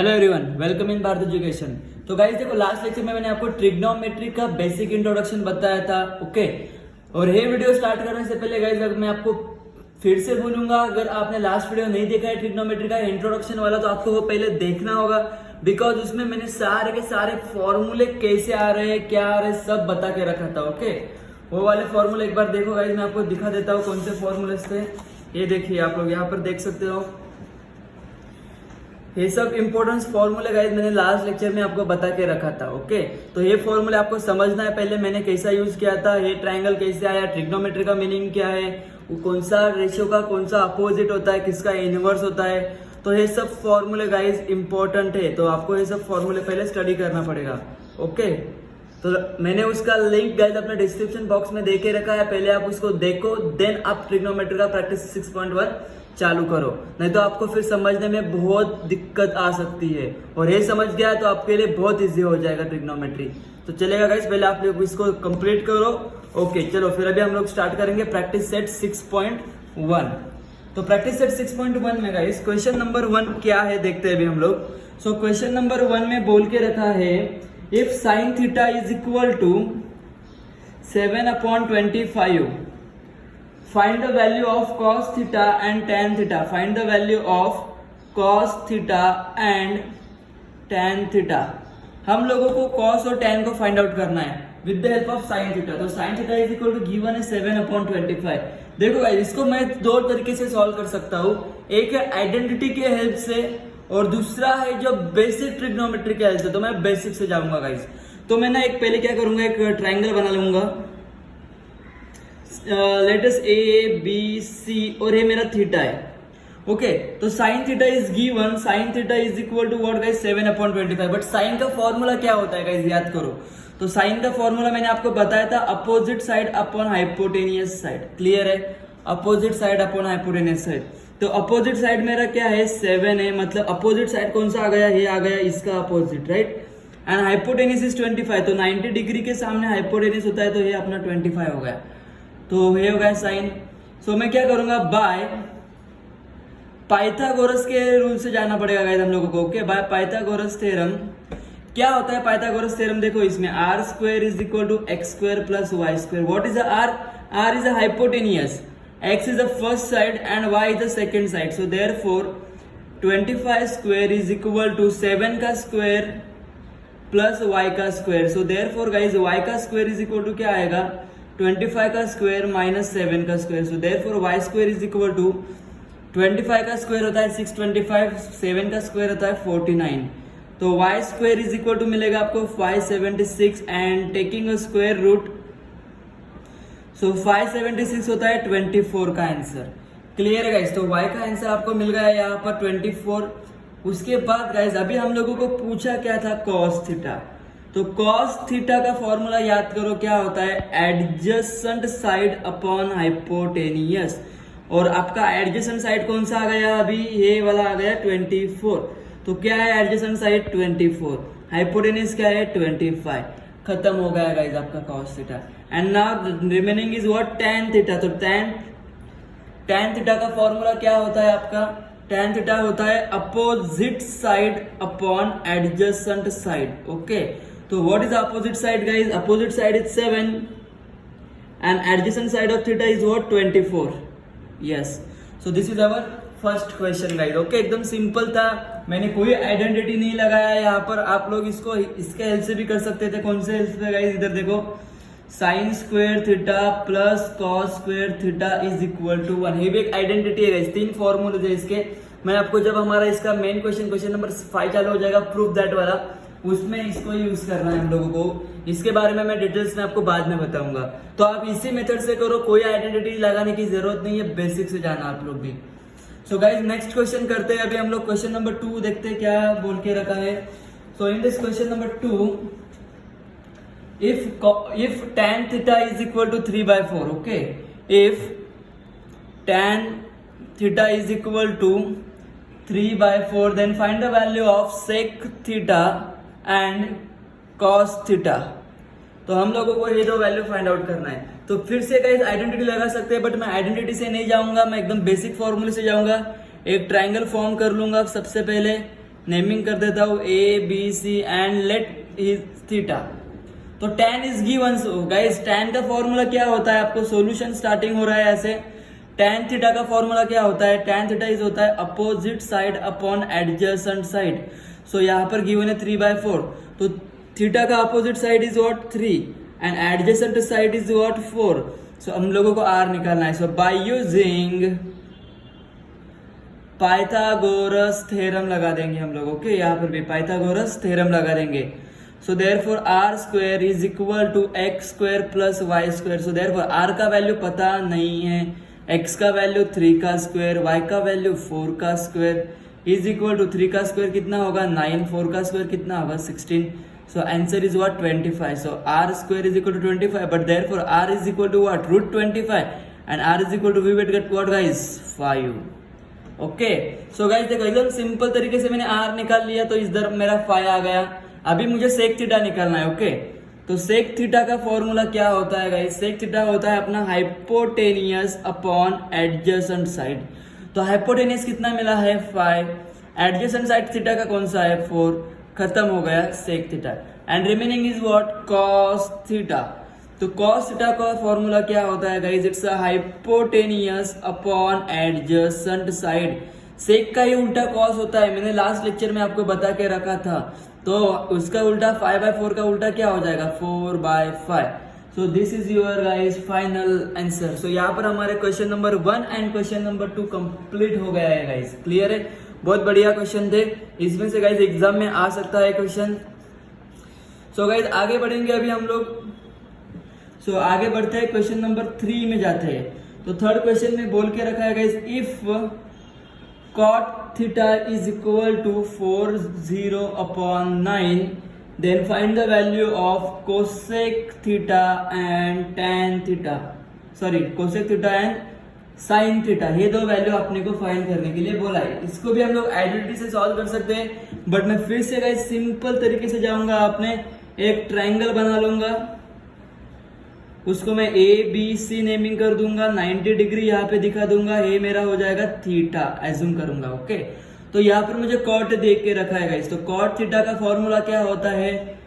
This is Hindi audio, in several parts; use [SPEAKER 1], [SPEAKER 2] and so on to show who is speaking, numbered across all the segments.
[SPEAKER 1] Hello everyone, welcome in Bharat education. तो गाइस देखो, लास्ट लेक्चर में मैंने आपको ट्रिग्नोमेट्री का बेसिक इंट्रोडक्शन बताया था। ओके, और ये वीडियो स्टार्ट करने से पहले गाइस अगर मैं आपको फिर से बोलूंगा, अगर आपने लास्ट वीडियो नहीं देखा है ट्रिग्नोमेट्री का इंट्रोडक्शन वाला, तो आपको वो पहले देखना होगा, बिकॉज उसमें मैंने सारे के सारे फॉर्मूले कैसे आ रहे हैं, क्या आ रहे हैं, सब बता के रखा था। ओके, वो वाले फॉर्मूले एक बार देखो गाइस, मैं आपको दिखा देता हूँ कौन से फॉर्मूले थे। ये देखिए, आप लोग यहाँ पर देख सकते हो, ये सब इंपॉर्टेंट फॉर्मूले गाइस मैंने लास्ट लेक्चर में आपको बता के रखा था। ओके, तो ये फॉर्मूले आपको समझना है, पहले मैंने कैसा यूज किया था, ये ट्रायंगल कैसे आया, ट्रिग्नोमेट्री का मीनिंग क्या है, वो कौन सा रेशियो का कौन सा अपोजिट होता है, किसका इनवर्स होता है। तो ये सब फॉर्मूले गाइस इंपॉर्टेंट है, तो आपको ये सब फॉर्मूले पहले स्टडी करना पड़ेगा। ओके, तो मैंने उसका लिंक गाइस अपने डिस्क्रिप्शन बॉक्स में दे के रखा है, पहले आप उसको देखो, देन आप ट्रिग्नोमेट्री का प्रैक्टिस 6.1 चालू करो, नहीं तो आपको फिर समझने में बहुत दिक्कत आ सकती है, और ये समझ गया तो आपके लिए बहुत इजी हो जाएगा ट्रिग्नोमेट्री। तो चलेगा गाइस, पहले आप लोग इसको कंप्लीट करो। ओके चलो, फिर अभी हम लोग स्टार्ट करेंगे प्रैक्टिस सेट 6.1। तो प्रैक्टिस सेट 6.1 में गाइस क्वेश्चन नंबर 1 क्या है देखते हैं अभी हम लोग। सो क्वेश्चन नंबर 1 में बोल के रखा है, if sine theta is equal to 7/25, find the value of cos theta and tan theta. Find the value of cos theta and tan theta. हम लोगों को cos और tan को फाइंड आउट करना है with the help of sin theta. तो sin theta is equal to given है 7/25। देखो गाइस, इसको मैं दो तरीके से सॉल्व कर सकता हूँ, एक है आइडेंटिटी के हेल्प से और दूसरा है जो बेसिक ट्रिग्नोमेट्री के हेल्प से। तो मैं बेसिक से जाऊंगा गाइस। तो मैं ना एक पहले क्या करूंगा, एक ट्राइंगल बना लूंगा, लेटस ए बी सी, और ये मेरा थीटा है। ओके, तो sine theta is given, sine theta is equal to what guys 7/25। But sine का फॉर्मूला क्या होता है गाइस, याद करो। तो साइन का फॉर्मूला मैंने आपको बताया था, opposite side upon hypotenuse side. Clear है, opposite side upon hypotenuse side. तो अपोजिट साइड मेरा क्या है, 7 है, मतलब अपोजिट साइड कौन सा आ गया, ये आ गया इसका opposite, right. And hypotenuse is 25, तो 90 डिग्री के सामने हाइपोटेनियस होता है, तो ये अपना 25 हो गया। तो ये हो गया साइन। सो मैं क्या करूंगा, बाय पाइथागोरस के रूल से जाना पड़ेगा गाइस हम लोगों को। Okay, by Pythagoras theorem. क्या होता है पाइथागोरस थ्योरम, देखो इसमें R square is equal to x square plus Y square. What is R, R is a hypotenuse, X is the first side and Y is the second side. So therefore 25 square is equal to 7 का स्क्वायर प्लस वाई का square. So therefore guys Y का स्क्वायर इज इक्वल टू क्या आएगा, 25 का स्क्वायर माइनस 7 का square. So therefore Y square is equal to 25 का स्क्वायर होता है 625, 7 का स्क्वायर होता है 49। तो y square is equal to मिलेगा आपको 576 and taking a square root, so 576 होता है 24 का आंसर। क्लियर है गाइस, तो वाई का आंसर आपको मिल गया यहाँ पर 24। उसके बाद गाइस अभी हम लोगों को पूछा क्या था, कॉस थीटा। तो कॉस थीटा का फॉर्मूला याद करो, क्या होता है, एडजेसेंट साइड अपॉन हाइपोटेनियस। और आपका एडजेसेंट साइड कौन सा आ गया, अभी ये वाला आ गया 24। तो क्या है एडजेसेंट साइड 24, हाइपोटेनियस क्या है 25। खत्म हो गया गाइस आपका cos theta. And now remaining is what, tan theta. तो टैन थीटा का फॉर्मूला क्या होता है आपका, टैन थीटा होता है opposite side upon adjacent side. Okay, तो what is opposite side guys, opposite side is 7 and adjacent side of theta is what 24। Yes, so this is our first question guys. Okay, एकदम सिंपल था, मैंने कोई आइडेंटिटी नहीं लगाया यहाँ पर। आप लोग इसको इसके हेल्प से भी कर सकते थे। कौन से हेल्प से गाइस, इधर देखो, sine square theta plus cos square theta is equal to 1। ये भी एक आइडेंटिटी है गाइस। 3 फॉर्मूले है इसके, मैं आपको जब हमारा इसका मेन क्वेश्चन नंबर 5 चालू हो जाएगा, प्रूफ दैट वाला, उसमें इसको यूज करना है हम लोगों को। इसके बारे में मैं डिटेल्स में आपको बाद में बताऊंगा। तो आप इसी मेथड से करो, कोई आइडेंटिटी लगाने की जरूरत नहीं है, बेसिक से जाना आप लोग भी। सो गाइस नेक्स्ट क्वेश्चन करते हैं। अभी हम लोग क्वेश्चन नंबर 2 देखते हैं क्या बोल के रखा है। So in this question number 2, if tan theta is equal to 3/4, okay, if tan theta is equal to 3/4, then find the value of sec theta and cos theta। तो हम लोगों को ये दो वैल्यू फाइंड आउट करना है। तो फिर से गाइस आइडेंटिटी लगा सकते हैं, बट मैं आइडेंटिटी से नहीं जाऊंगा, मैं एकदम बेसिक फॉर्मूले से जाऊंगा। एक ट्राइंगल फॉर्म कर लूंगा सबसे पहले, नेमिंग कर देता हूँ A B C and let is theta. तो tan is given. So guys tan का फॉर्मूला क्या होता है, आपको सॉल्यूशन स्टार्टिंग हो रहा है ऐसे। tan थीटा का फॉर्मूला क्या होता है, tan थीटा इज होता है opposite side upon adjacent side. So यहाँ पर गिवन है 3/4, तो थीटा का opposite side is what 3 and adjacent side is what 4। So हम लोगों को r निकालना है। So by using Pythagoras theorem लगा देंगे हम लोग। ओके, यहाँ पर भी पाइथागोरस थ्योरम लगा देंगे। So therefore r square is equal to x square plus y square. So therefore r का वैल्यू पता नहीं है, x का वैल्यू 3 का स्क्वायर, y का वैल्यू 4 का स्क्वायर इज इक्वल टू 3 का स्क्वायर कितना होगा 9, 4 का स्क्वायर कितना होगा 16। So answer is what 25। So r square is equal to 25, but therefore r is equal to what √25 and r is equal to we will get what guys 5। Okay, so guys देखो एकदम सिंपल तरीके से मैंने r निकाल लिया, तो इधर मेरा 5 आ गया। अभी मुझे सेक थीटा निकालना है। ओके, तो सेक थीटा का फॉर्मूला क्या होता है गाइस, सेक थीटा होता है अपना हाइपोटेनियस अपॉन एडजेसेंट साइड। तो हाइपोटेनियस कितना मिला है 5, एडजेसेंट साइड थीटा का कौन सा है 4, खत्म हो गया sec theta and remaining is what cos theta. तो कॉस थीटा का फॉर्मूला क्या होता है guys, it's a hypotenuse upon adjacent side. Sec का ही उल्टा कॉस होता है, मैंने लास्ट लेक्चर में आपको बता के रखा था। तो उसका उल्टा 5/4 का उल्टा क्या हो जाएगा 4/5। So this is your guys final answer. So यहाँ पर हमारे question number 1 and question number 2 complete हो गया है गाइस। क्लियर है, बहुत बढ़िया क्वेश्चन थे, इसमें से गाइस एग्जाम में आ सकता है क्वेश्चन। सो गाइस आगे बढ़ेंगे अभी हम लोग। सो आगे बढ़ते हैं, क्वेश्चन नंबर 3 में जाते हैं। तो थर्ड क्वेश्चन में बोल के रखा है guys, if cot theta is equal to 40/9 then find the value of cosec theta and tan theta, sorry cosec theta and sin theta। ये दो वैल्यू अपने को फाइंड करने के लिए बोला है। इसको भी हम लोग आइडेंटिटी से सॉल्व कर सकते हैं, बट मैं फिर से गाइस सिंपल तरीके से जाऊंगा। आपने एक ट्रायंगल बना लूंगा, उसको मैं ए बी सी नेमिंग कर दूंगा, 90 डिग्री यहाँ पे दिखा दूंगा, ये मेरा हो जाएगा थीटा, एज्यूम करूंगा। ओके, तो यहाँ पर मुझे कॉट देख के रखा है गाइस। तो कॉट थीटा का फॉर्मूला क्या होता है,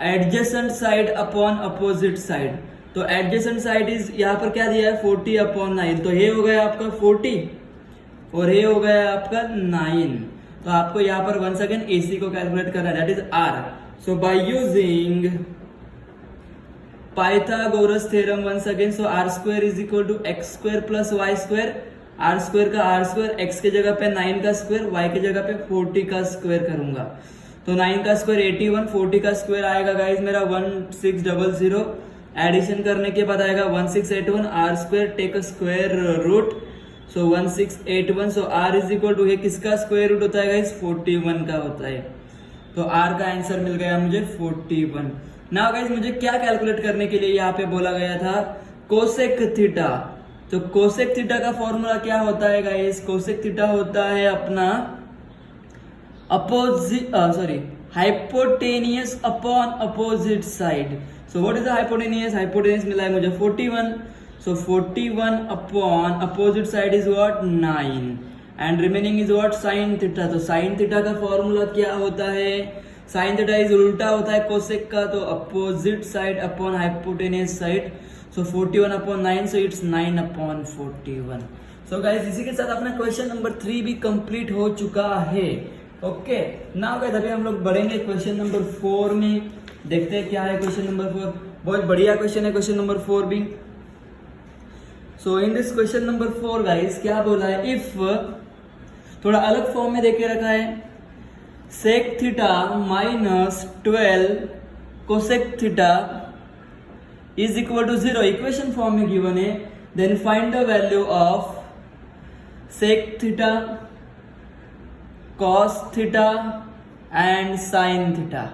[SPEAKER 1] adjacent side upon opposite side. तो एडजेसेंट साइड इज यहाँ पर क्या दिया है 40/9, तो ये हो गया आपका 40 और ये हो गया आपका 9। तो आपको यहाँ पर वंस अगेन एसी को कैलकुलेट करना है, that is R. So by using Pythagoras theorem once again, so r square is equal to x square plus y square. r square का r स्क्वायर, x के जगह पे 9 का स्क्वायर, y के जगह पे 40 का स्क्वायर करूंगा। तो 9 का स्क्वायर 81, 40 का स्क्वायर आएगा गाइस मेरा 1600। एडिशन करने के बाद आएगा 1681, r square take a square root, so 1681। So r is equal to, ये किसका स्क्वायर रूट होता है गाइस 41 का होता है। तो r का आंसर मिल गया मुझे 41। नाउ गाइस मुझे क्या कैलकुलेट करने के लिए यहाँ पे बोला गया था, कोसेक थीटा। तो कोसेक थीटा का फॉर्मूला क्या होता है गाइस, कोसेक थीटा होता है अपना hypotenuse upon opposite side. So what is the hypotenuse, hypotenuse मिला है मुझे 41। सो 41 upon opposite side is what 9 and remaining is what sign theta. तो साइन थीटा का फॉर्मूला क्या होता है, साइन थीटा इज उल्टा होता है कोसेक का, तो opposite side upon hypotenuse side. So 41/9, so it's 9/41। So guys इसी के साथ अपना क्वेश्चन नंबर 3 भी कंप्लीट हो चुका है। ओके, नाउ गाइस अभी हम लोग बढ़ेंगे क्वेश्चन नंबर 4 में, देखते हैं क्या है क्वेश्चन नंबर 4। बहुत बढ़िया क्वेश्चन है क्वेश्चन नंबर 4 भी। So in this question number 4 guys क्या बोला है, इफ थोड़ा अलग फॉर्म में देके रखा है, sec theta minus 12 cosec theta is equal to 0, equation form में गिवन है। Then find the value of sec theta, cos theta and sin theta।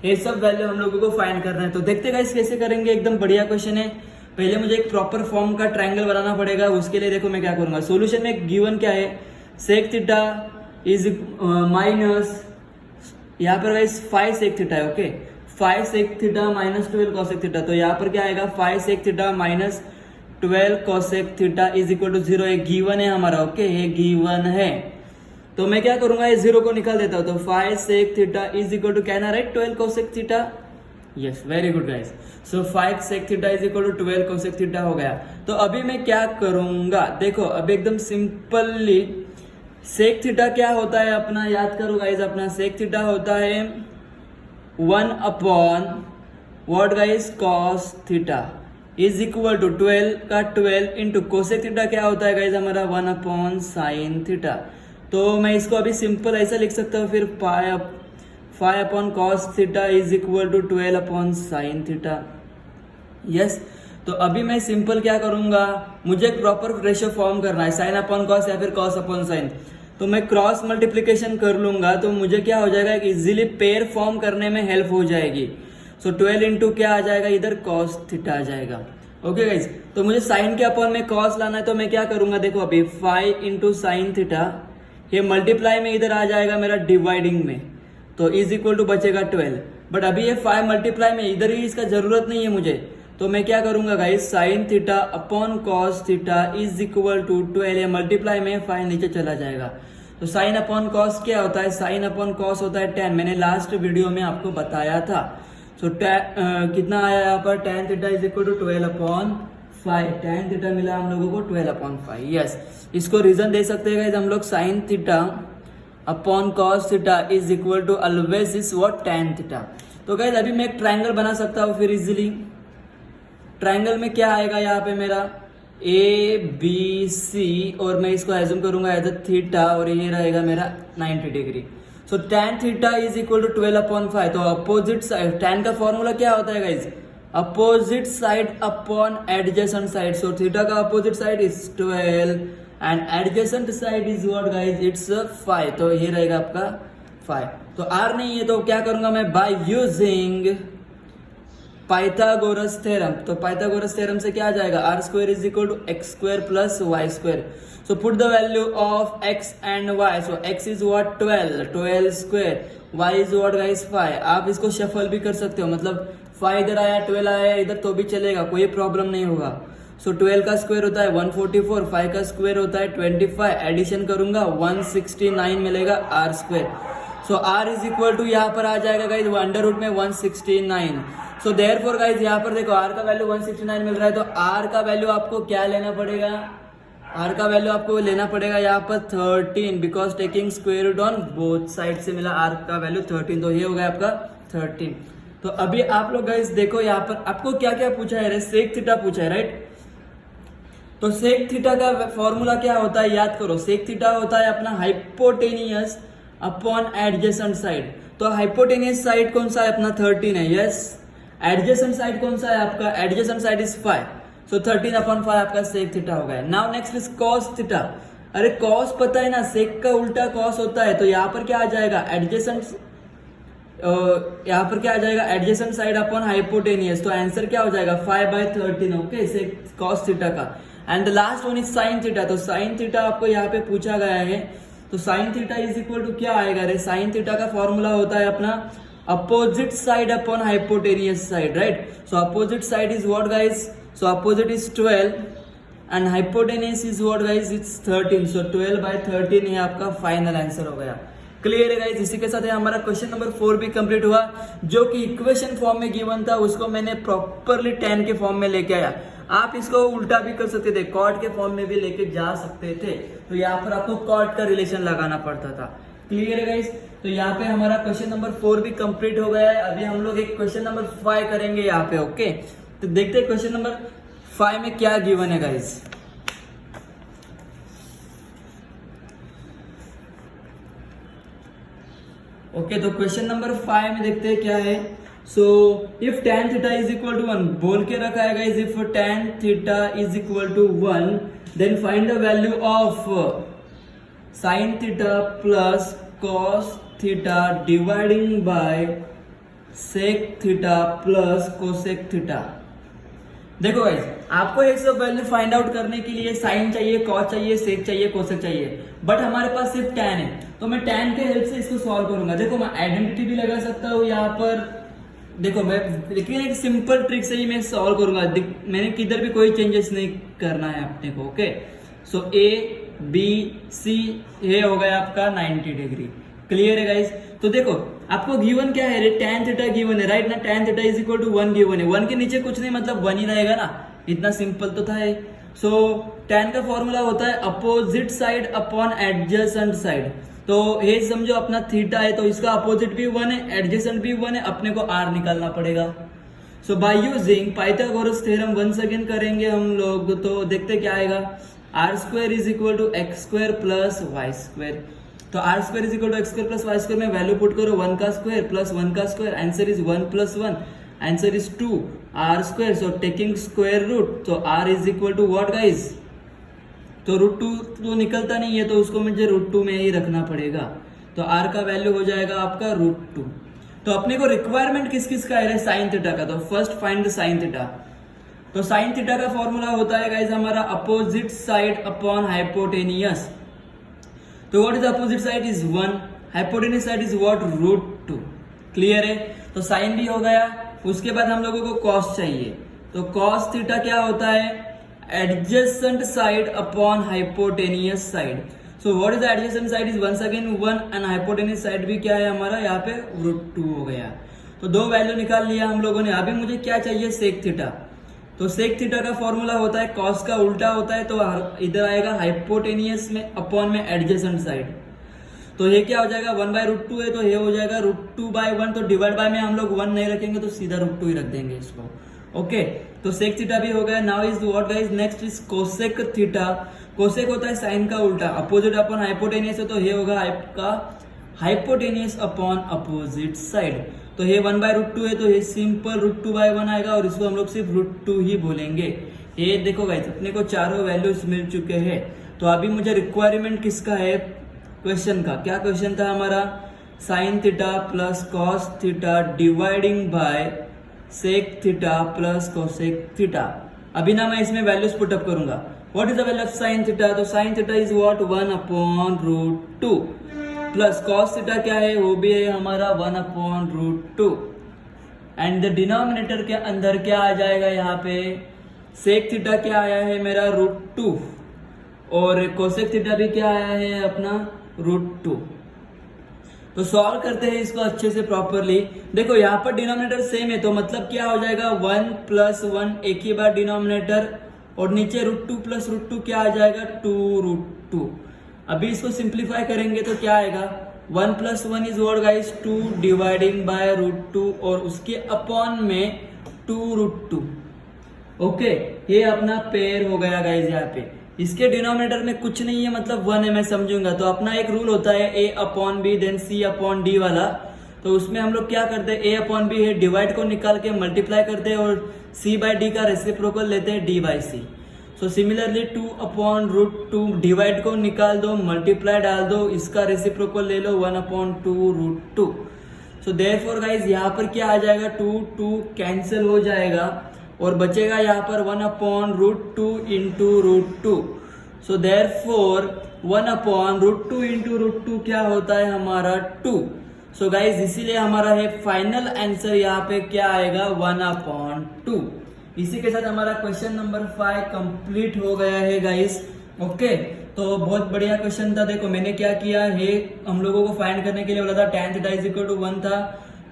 [SPEAKER 1] ये सब वैल्यू हम लोगों को फाइंड करना है। तो देखते गाइस कैसे करेंगे, एकदम बढ़िया क्वेश्चन है। पहले मुझे एक प्रॉपर फॉर्म का ट्रायंगल बनाना पड़ेगा, उसके लिए देखो मैं क्या करूंगा। सॉल्यूशन में गिवन क्या है, sec theta इज माइनस, यहाँ पर गाइस 5 sec थीटा है। Okay, 5 sec theta minus 12 cosec theta. तो यहाँ पर क्या आएगा 5 sec theta minus 12 cosec theta is equal to 0। ये गिवन है हमारा। ओके, ये गिवन है। तो मैं क्या करूंगा, ये 0 को निकाल देता हूं, तो 5 sec theta is equal to, can I write 12 cosec theta? Yes, very good guys. So 5 sec theta is equal to 12 cosec theta हो गया। तो अभी मैं क्या करूंगा, देखो अभी एकदम सिंपली sec थीटा क्या होता है अपना, याद करो गाइस, अपना sec थीटा होता है 1 upon what guys, cos theta is equal to 12 का 12 इंटू कोसेक थीटा क्या होता है गाइस हमारा 1 अपॉन साइन थीटा। तो मैं इसको अभी सिंपल ऐसा लिख सकता हूँ, फिर 5 upon cos theta is equal to 12 upon sine theta. Yes, तो अभी मैं सिंपल क्या करूंगा, मुझे एक प्रॉपर रेशियो फॉर्म करना है, साइन अपॉन कॉस या फिर कॉस अपॉन साइन। तो मैं क्रॉस मल्टीप्लीकेशन कर लूंगा, तो मुझे क्या हो जाएगा, इजीली पेयर फॉर्म करने में हेल्प हो जाएगी। सो 12 इंटू क्या आ जाएगा, इधर कॉस थीटा आ जाएगा। ओके गाइज, तो मुझे साइन के अपॉन में कॉस लाना है, तो मैं क्या करूंगा, देखो अभी 5 इंटू साइन थीटा, ये मल्टीप्लाई में इधर आ जाएगा मेरा डिवाइडिंग में, तो इज इक्वल टू बचेगा 12। बट अभी ये 5 मल्टीप्लाई में इधर ही इसका जरूरत नहीं है मुझे, तो मैं क्या करूंगा guys, sine theta upon cos theta is equal to 12, ये मल्टीप्लाई में 5 नीचे चला जाएगा। तो साइन अपॉन कॉस क्या होता है, साइन अपॉन कॉस होता है 10, मैंने लास्ट वीडियो में आपको बताया था। सो कितना आया यहाँ पर, tan theta is equal to 12 upon 5, tan theta मिला हम लोगों को 12 अपॉन 5। यस, इसको रीजन दे सकते हैं हम लोग, sine theta upon cos theta is equal to always is what, tan theta. तो गाइस अभी मैं एक ट्राइंगल बना सकता हूँ फिर इजीली। ट्राइंगल में क्या आएगा यहाँ पे मेरा ABC, और मैं इसको एज्यूम करूंगा एज अ थीटा, और ये रहेगा मेरा 90 degree. So tan theta is equal to 12 upon 5। तो अपोजिट साइड, tan का फॉर्मूला क्या होता है guys, opposite side upon adjacent side. So theta का opposite side is 12 and adjacent side is what guys, it's 5। तो ये रहेगा आपका 5। तो r नहीं है, तो क्या करूंगा मैं, बाय यूजिंग पाइथागोरस थ्योरम। तो पाइथागोरस थ्योरम से क्या आ जाएगा, R square is equal to x square plus Y square. So put the value of x and y। So x is what 12 square, y is what guys 5। आप इसको शफल भी कर सकते हो, मतलब 5 इधर आया 12 आया इधर तो भी चलेगा, कोई प्रॉब्लम नहीं होगा। सो 12 का स्क्वायर होता है 144, 5 का स्क्वायर होता है 25, एडिशन करूंगा 169 मिलेगा R square. So R is equal to यहाँ पर आ जाएगा गाइज अंडर रूट में 169। सो देयरफॉर गाइज यहाँ पर देखो आर का वैल्यू 169 मिल रहा है, तो आर का वैल्यू आपको क्या लेना पड़ेगा, आर का वैल्यू आपको लेना पड़ेगा यहाँ पर 13, because taking square root on both side से मिला आर का वैल्यू 13, तो ये हो गया आपका 13। तो अभी आप लोग गाइज देखो यहाँ पर आपको क्या क्या पूछा है, सेक थीटा पूछा है राइट। तो सेक थीटा का फॉर्मूला क्या होता है याद करो, सेक थीटा होता है अपना हाइपोटेनियस अपॉन एडजेसेंट साइड। तो हाइपोटेनियस साइड कौन सा है अपना 13 है, यस। एडजेसेंट साइड कौन सा है आपका, adjacent side is 5, so 13 upon 5 आपका सेक थीटा हो गया। Now next is cos theta. अरे कॉस पता है ना, सेक का उल्टा कॉस होता है, तो यहाँ पर क्या आ जाएगा एडजेसेंट, यहाँ पर क्या आ जाएगा एडजेसेंट साइड अपॉन हाइपोटेनियस। तो आंसर क्या हो जाएगा 5/13, ओके, सेक कॉस थीटा का। And the last one is sine theta. तो साइन थीटा आपको यहाँ पे पूछा गया है, तो sine theta is equal to क्या आएगा रे, साइन थीटा का फॉर्मूला होता है अपना opposite side upon hypotenuse side, right. So opposite side is what guys, so opposite is 12 and hypotenuse is what guys, it's 13। सो 12/13 ये आपका फाइनल आंसर हो गया। क्लियर है गाइस। इसी के साथ हमारा क्वेश्चन नंबर 4 भी कंप्लीट हुआ, जो कि इक्वेशन फॉर्म में गिवन था, उसको मैंने प्रॉपरली tan के फॉर्म में लेके आया। आप इसको उल्टा भी कर सकते थे, कॉट के फॉर्म में भी लेके जा सकते थे, तो यहाँ पर आपको कॉट का रिलेशन लगाना पड़ता था। क्लियर है गाइस। तो यहाँ पे हमारा क्वेश्चन नंबर 4 भी कंप्लीट हो गया है। अभी हम लोग एक क्वेश्चन नंबर 5 करेंगे यहाँ पे, ओके। तो देखते हैं क्वेश्चन नंबर 5 में क्या गिवन है गाइस। ओके, तो क्वेश्चन नंबर 5 में देखते हैं क्या है। So if tan theta is equal to 1 बोल के रखा है guys, if tan theta is equal to 1 then find the value of sin theta plus cos theta dividing by sec theta plus cosec theta. देखो गाइस, आपको एक सब वैल्यू फाइंड आउट करने के लिए साइन चाहिए, cos चाहिए, sec चाहिए, cosec चाहिए, बट हमारे पास सिर्फ tan है, तो मैं tan के हेल्प से इसको सॉल्व करूंगा। देखो मैं आइडेंटिटी भी लगा सकता हूँ यहाँ पर, देखो मैं लेकिन एक सिंपल ट्रिक से ही मैं सॉल्व करूंगा। मैंने किधर भी कोई चेंजेस नहीं करना है अपने को, okay. So a B C, ये हो गया आपका 90 डिग्री। क्लियर है गाइस? तो देखो आपको गिवन क्या है, tan थीटा गिवन है, राइट ना, tan theta is equal to 1 given है, 1 के नीचे कुछ नहीं मतलब 1 ही रहेगा ना, इतना सिंपल तो था ये। सो tan का फॉर्मूला होता है opposite side upon adjacent side. तो ये समझो अपना थीटा है तो इसका अपोजिट भी 1 है, एडजेसेंट भी 1 है, अपने को r निकालना पड़ेगा। So by using Pythagoras theorem once again करेंगे हम लोग, तो देखते क्या आएगा, r square is equal to x square plus Y square. तो r square is equal to x square plus Y square में वैल्यू पुट करो, 1 का स्क्वायर प्लस 1 का square, answer is 1 plus 1, answer is 2 r square. So taking square root, तो r is equal to what guys, तो √2 तो निकलता नहीं है तो उसको मुझे √2 में ही रखना पड़ेगा, तो r का वैल्यू हो जाएगा आपका √2। तो अपने को रिक्वायरमेंट किस किस का है, साइन थीटा का, तो first find the sign theta. तो साइन थीटा का फॉर्मूला होता है गाइस हमारा अपोजिट साइड अपॉन हाइपोटेनियस। तो what is opposite side is 1, hypotenuse side is what √2। Clear है? तो साइन भी हो गया, उसके बाद हम लोगों को कॉस चाहिए, तो कॉस थीटा क्या होता है, adjacent side upon hypotenuse side. So what is the adjacent side is once again 1 and hypotenuse side भी क्या है हमारा यहाँ पे √2 हो गया। तो दो वैल्यू निकाल लिया हम लोगों ने। अभी मुझे क्या चाहिए, सेक थीटा। तो सेक थीटा का फॉर्मूला होता है कॉस का उल्टा होता है, तो इधर आएगा हाइपोटेनियस में अपॉन में एडजेसेंट साइड। तो ये क्या हो जाएगा, 1/√2 है तो ये हो जाएगा √2/1, तो डिवाइड बाय में हम लोग 1 नहीं रखेंगे तो सीधा √2 ही रख देंगे इसको। ओके, तो सेक थीटा भी हो गया। Now is what guys, next is cosec theta. Cosec होता है साइन का उल्टा, अपोजिट अपॉन हाइपोटेनियस है तो ये होगा आपका हाइपोटेनियस अपॉन अपोजिट साइड। तो ये 1/√2 है तो ये सिंपल √2/1 आएगा और इसको हम लोग सिर्फ √2 ही बोलेंगे। ये देखो गाइस अपने को चारों वैल्यूज मिल चुके हैं। तो अभी मुझे रिक्वायरमेंट किसका है, क्वेश्चन का। क्या क्वेश्चन था हमारा, sine theta plus cos theta dividing by sec theta plus cosec theta. अभी ना मैं इसमें वैल्यूज पुटअप करूंगा। What is the value of sine theta, तो sine theta is what 1/√2 plus cos theta क्या है, वो भी है हमारा 1/√2 एंड द डिनोमिनेटर के अंदर क्या आ जाएगा, यहाँ पे सेक थीटा क्या आया है मेरा √2 और कोसेक थीटा भी क्या आया है अपना √2। तो सॉल्व करते हैं इसको अच्छे से प्रॉपरली। देखो यहाँ पर डिनोमिनेटर सेम है तो मतलब क्या हो जाएगा 1 + 1 एक ही बार डिनोमिनेटर और नीचे √2 + √2 क्या आ जाएगा 2√2। अभी इसको सिंप्लीफाई करेंगे तो क्या आएगा 1 + 1 is what guys 2 dividing by √2 और उसके अपॉन में 2√2। ओके, ये अपना पेयर हो गया गाइस। यहाँ पे इसके डिनोमिनेटर में कुछ नहीं है मतलब 1 है, मैं समझूंगा। तो अपना एक रूल होता है a/b देन c/d वाला। तो उसमें हम लोग क्या करते हैं, a/b है, डिवाइड को निकाल के मल्टीप्लाई करते हैं और c/d का रेसिप्रोकल लेते हैं d/c। सो सिमिलरली 2/√2 डिवाइड को निकाल दो, मल्टीप्लाई डाल दो, इसका रेसिप्रोकल ले लो 1/2√2। सो देयरफॉर गाइस यहाँ पर क्या आ जाएगा 2 कैंसिल हो जाएगा और बचेगा यहाँ पर 1/√2 इंटू √2। सो देयरफॉर 1/√2 इंटू √2 क्या होता है हमारा 2। सो गाइज इसीलिए हमारा है फाइनल आंसर यहाँ पे क्या आएगा 1/2। इसी के साथ हमारा क्वेश्चन नंबर 5 कंप्लीट हो गया है गाइस। ओके, तो बहुत बढ़िया क्वेश्चन था। देखो मैंने क्या किया है, हम लोगों को फाइंड करने के लिए बोला था tan थीटा = 1 था,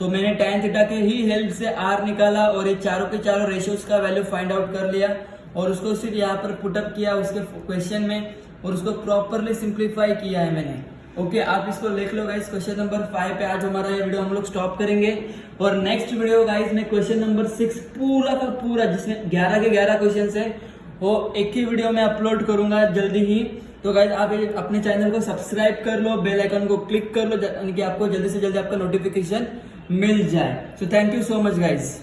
[SPEAKER 1] तो मैंने tan थीटा के ही हेल्प से r निकाला और ये चारों के चारों रेशियोज का वैल्यू फाइंड आउट कर लिया और उसको सिर्फ यहाँ पर पुटअप किया उसके क्वेश्चन में और उसको प्रॉपरली सिंप्लीफाई किया है मैंने। ओके, आप इसको लिख लो गाइस। क्वेश्चन नंबर 5 पे आज हमारा ये वीडियो हम लोग स्टॉप करेंगे और नेक्स्ट वीडियो गाइस में क्वेश्चन नंबर 6 पूरा का पूरा जिसमें 11 के 11 क्वेश्चन है वो एक ही वीडियो में अपलोड करूंगा जल्दी ही। तो गाइस आप अपने चैनल को सब्सक्राइब कर लो, बेल आइकन को क्लिक कर लो यानी कि आपको जल्दी से जल्दी आपका नोटिफिकेशन मिल जाए। So thank you so much guys.